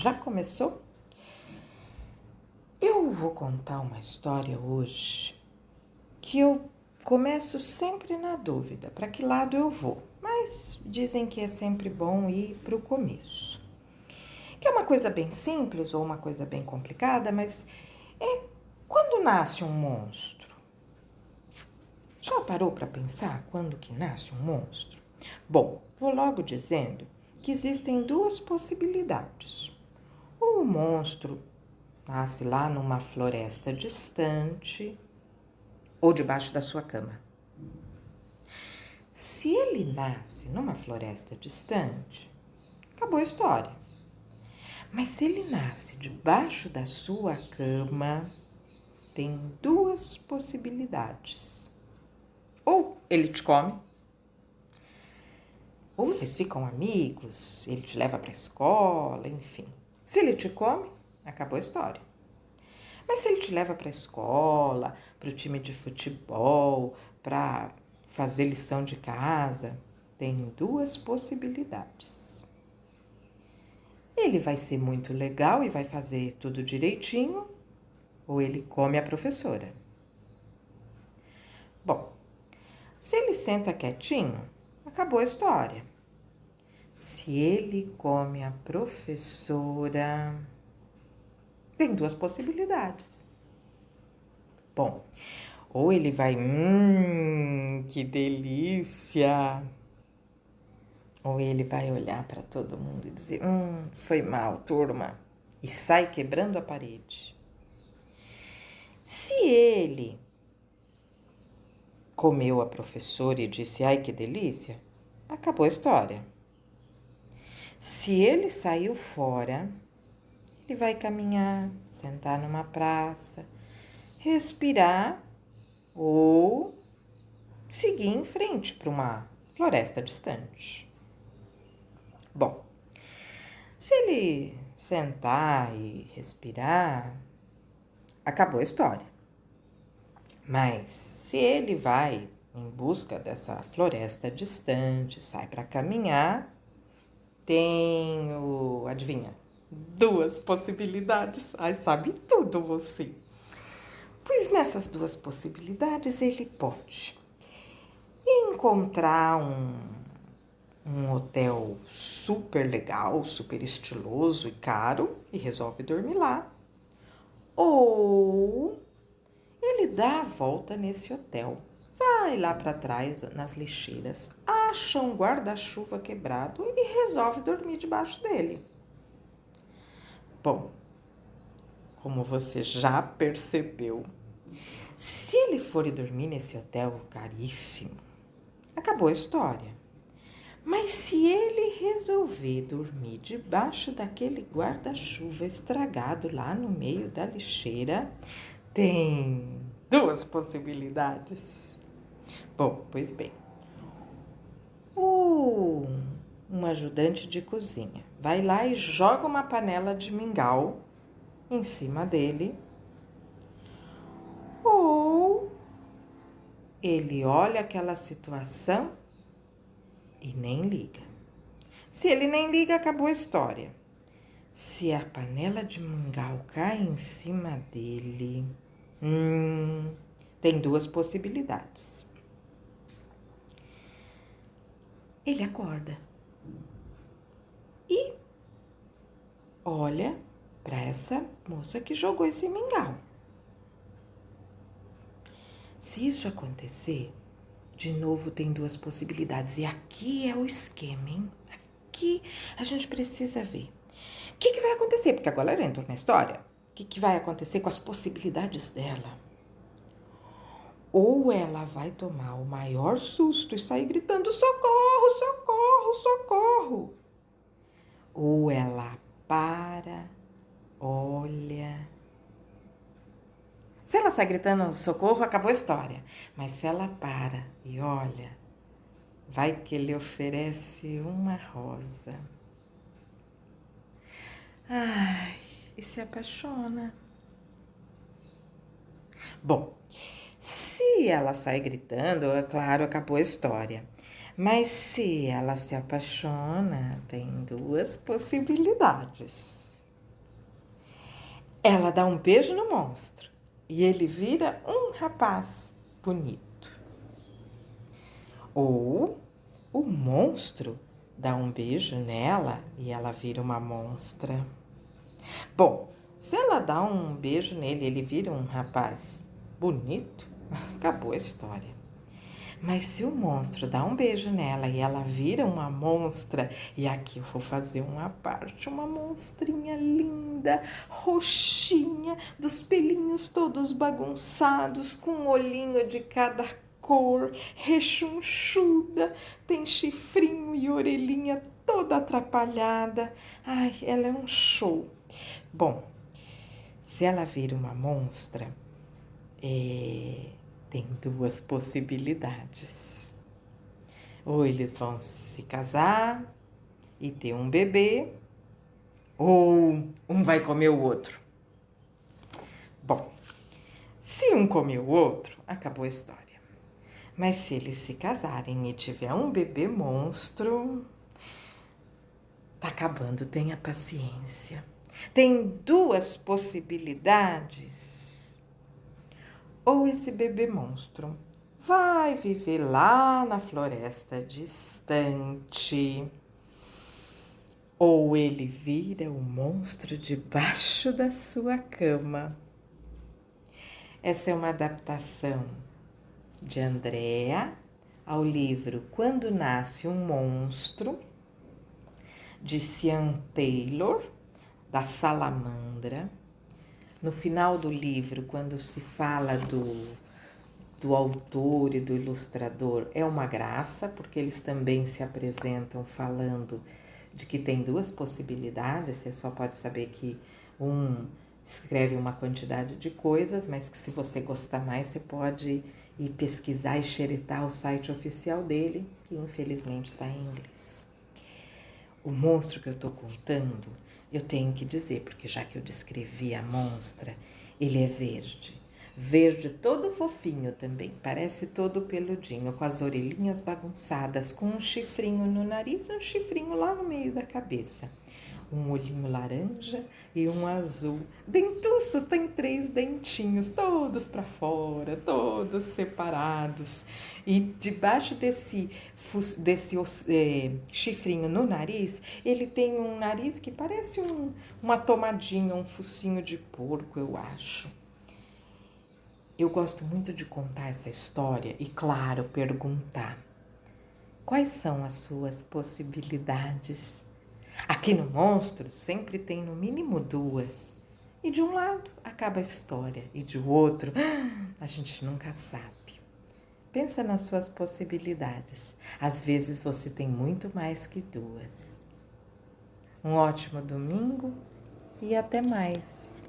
Já começou? Eu vou contar uma história hoje que eu começo sempre na dúvida, para que lado eu vou. Mas dizem que é sempre bom ir para o começo. Que é uma coisa bem simples ou uma coisa bem complicada, mas é quando nasce um monstro. Já parou para pensar quando que nasce um monstro? Bom, vou logo dizendo que existem duas possibilidades. Ou o monstro nasce lá numa floresta distante ou debaixo da sua cama. Se ele nasce numa floresta distante, acabou a história. Mas se ele nasce debaixo da sua cama, tem duas possibilidades. Ou ele te come, ou vocês ficam amigos, ele te leva para a escola, enfim. Se ele te come, acabou a história. Mas se ele te leva para a escola, para o time de futebol, para fazer lição de casa, tem duas possibilidades. Ele vai ser muito legal e vai fazer tudo direitinho, ou ele come a professora. Bom, se ele senta quietinho, acabou a história. Se ele come a professora, tem duas possibilidades. Bom, ou ele vai, que delícia! Ou ele vai olhar para todo mundo e dizer, foi mal, turma, e sai quebrando a parede. Se ele comeu a professora e disse, ai que delícia, acabou a história. Se ele saiu fora, ele vai caminhar, sentar numa praça, respirar ou seguir em frente para uma floresta distante. Bom, se ele sentar e respirar, acabou a história. Mas se ele vai em busca dessa floresta distante, sai para caminhar, adivinha, duas possibilidades. Ai, sabe tudo você. Pois nessas duas possibilidades ele pode encontrar um hotel super legal, super estiloso e caro e resolve dormir lá. Ou ele dá a volta nesse hotel, vai lá para trás nas lixeiras, acha um guarda-chuva quebrado e resolve dormir debaixo dele. Bom, como você já percebeu, se ele for dormir nesse hotel caríssimo, acabou a história. Mas se ele resolver dormir debaixo daquele guarda-chuva estragado lá no meio da lixeira, tem duas possibilidades. Bom, pois bem. Um ajudante de cozinha vai lá e joga uma panela de mingau em cima dele. Ou ele olha aquela situação e nem liga. Se ele nem liga, acabou a história. Se a panela de mingau cai em cima dele, tem duas possibilidades. Ele acorda e olha para essa moça que jogou esse mingau. Se isso acontecer, de novo tem duas possibilidades. E aqui é o esquema, hein? Aqui a gente precisa ver. O que vai acontecer? Porque agora ela entrou na história. O que vai acontecer com as possibilidades dela? Ou ela vai tomar o maior susto e sair gritando, socorro, socorro, socorro. Ou ela para, olha. Se ela sai gritando socorro, acabou a história. Mas se ela para e olha, vai que ele oferece uma rosa. Ai, e se apaixona. Bom, se ela sai gritando, é claro, acabou a história. Mas se ela se apaixona, tem duas possibilidades. Ela dá um beijo no monstro e ele vira um rapaz bonito. Ou o monstro dá um beijo nela e ela vira uma monstra. Bom, se ela dá um beijo nele e ele vira um rapaz bonito, acabou a história. Mas se o monstro dá um beijo nela e ela vira uma monstra, e aqui eu vou fazer uma parte, uma monstrinha linda, roxinha, dos pelinhos todos bagunçados, com um olhinho de cada cor, rechonchuda, tem chifrinho e orelhinha toda atrapalhada. Ai, ela é um show. Bom, se ela vira uma monstra, tem duas possibilidades. Ou eles vão se casar e ter um bebê, ou um vai comer o outro. Bom, se um comer o outro, acabou a história. Mas se eles se casarem e tiver um bebê monstro, tá acabando, tenha paciência. Tem duas possibilidades. Ou esse bebê monstro vai viver lá na floresta distante, ou ele vira o monstro debaixo da sua cama. Essa é uma adaptação de Andrea ao livro Quando Nasce um Monstro, de Sean Taylor, da Salamandra. No final do livro, quando se fala do autor e do ilustrador, é uma graça, porque eles também se apresentam falando de que tem duas possibilidades, você só pode saber que um escreve uma quantidade de coisas, mas que se você gostar mais, você pode ir pesquisar e xeretar o site oficial dele, que infelizmente está em inglês. O monstro que eu estou contando, eu tenho que dizer, porque já que eu descrevi a monstra, ele é verde. Verde todo fofinho também, parece todo peludinho, com as orelhinhas bagunçadas, com um chifrinho no nariz e um chifrinho lá no meio da cabeça. Um olhinho laranja e um azul. Dentuços, tem 3 dentinhos, todos para fora, todos separados. E debaixo desse chifrinho no nariz, ele tem um nariz que parece uma tomadinha, um focinho de porco, eu acho. Eu gosto muito de contar essa história e, claro, perguntar: quais são as suas possibilidades? Aqui no Monstro sempre tem no mínimo 2. E de um lado acaba a história e de outro a gente nunca sabe. Pensa nas suas possibilidades. Às vezes você tem muito mais que 2. Um ótimo domingo e até mais.